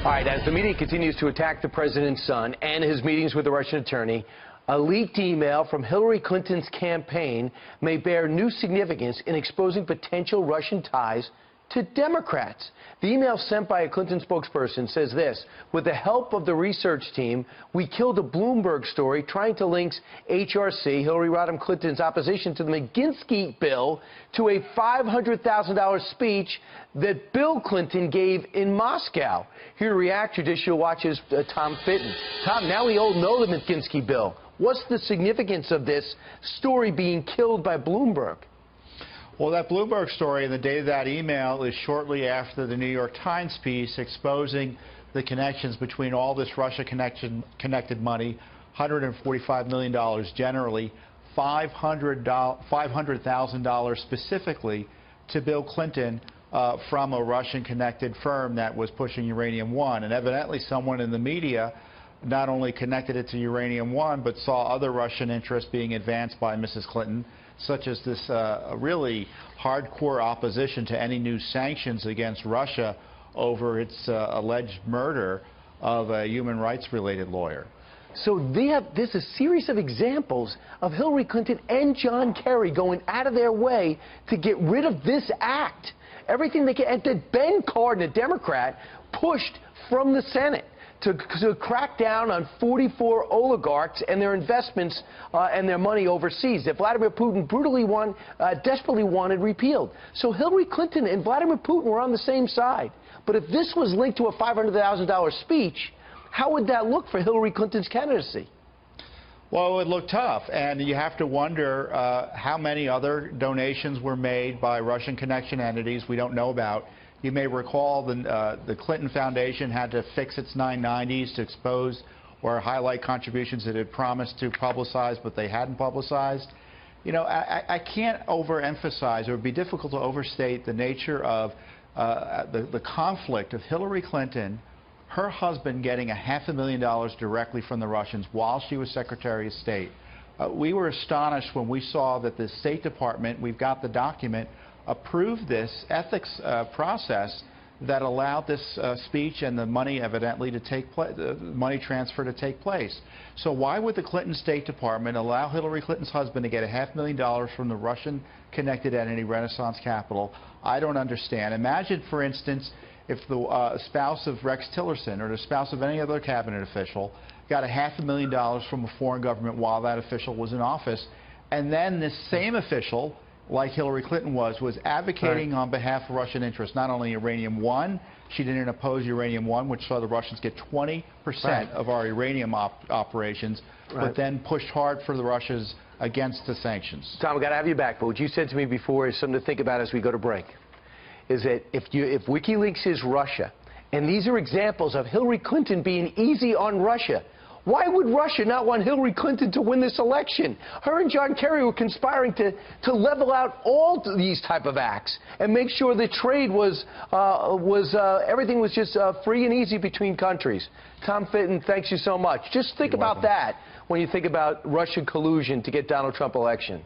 All right, as the media continues to attack the president's son and his meetings with the Russian attorney, a leaked email from Hillary Clinton's campaign may bear new significance in exposing potential Russian ties to Democrats. The email sent by a Clinton spokesperson says this: with the help of the research team, we killed a Bloomberg story trying to link HRC, Hillary Rodham Clinton's opposition to the McGinsky bill, to a $500,000 speech that Bill Clinton gave in Moscow. Here to react, Judicial Watch's Tom Fitton. Tom, now we all know the McGinsky bill. What's the significance of this story being killed by Bloomberg? Well, that Bloomberg story and the date of that email is shortly after the New York Times piece exposing the connections between all this Russia-connected money, $145 million generally, $500,000 specifically to Bill Clinton from a Russian-connected firm that was pushing Uranium One. And evidently someone in the media not only connected it to Uranium One, but saw other Russian interests being advanced by Mrs. Clinton, such as this really hardcore opposition to any new sanctions against Russia over its alleged murder of a human rights-related lawyer. So there's a series of examples of Hillary Clinton and John Kerry going out of their way to get rid of this act. Everything they can, and that Ben Cardin, a Democrat, pushed from the Senate to crack down on 44 oligarchs and their investments and their money overseas that Vladimir Putin desperately wanted repealed. So Hillary Clinton and Vladimir Putin were on the same side. But if this was linked to a $500,000 speech, how would that look for Hillary Clinton's candidacy? Well, it would look tough, and you have to wonder how many other donations were made by Russian connection entities we don't know about. You may recall the Clinton Foundation had to fix its 990s to expose or highlight contributions it had promised to publicize, but they hadn't publicized. You know, I can't overemphasize, or it would be difficult to overstate the nature of the conflict of Hillary Clinton, her husband getting $500,000 directly from the Russians while she was Secretary of State. We were astonished when we saw that the State Department, we've got the document, approved this ethics process that allowed this speech and the money evidently to take place, the money transfer to take place. So why would the Clinton State Department allow Hillary Clinton's husband to get $500,000 from the Russian-connected entity Renaissance Capital? I don't understand. Imagine, for instance, if the spouse of Rex Tillerson or the spouse of any other cabinet official got $500,000 from a foreign government while that official was in office, and then this same official, like Hillary Clinton was advocating on behalf of Russian interests, not only Uranium One. She didn't oppose Uranium One, which saw the Russians get 20% of our uranium operations, but then pushed hard for the Russians against the sanctions. Tom, I've got to have you back, but what you said to me before is something to think about as we go to break. Is that if WikiLeaks is Russia, and these are examples of Hillary Clinton being easy on Russia, why would Russia not want Hillary Clinton to win this election? Her and John Kerry were conspiring to level out all these type of acts and make sure the trade everything was just free and easy between countries. Tom Fitton, thanks you so much. Just think about that when you think about Russian collusion to get Donald Trump election.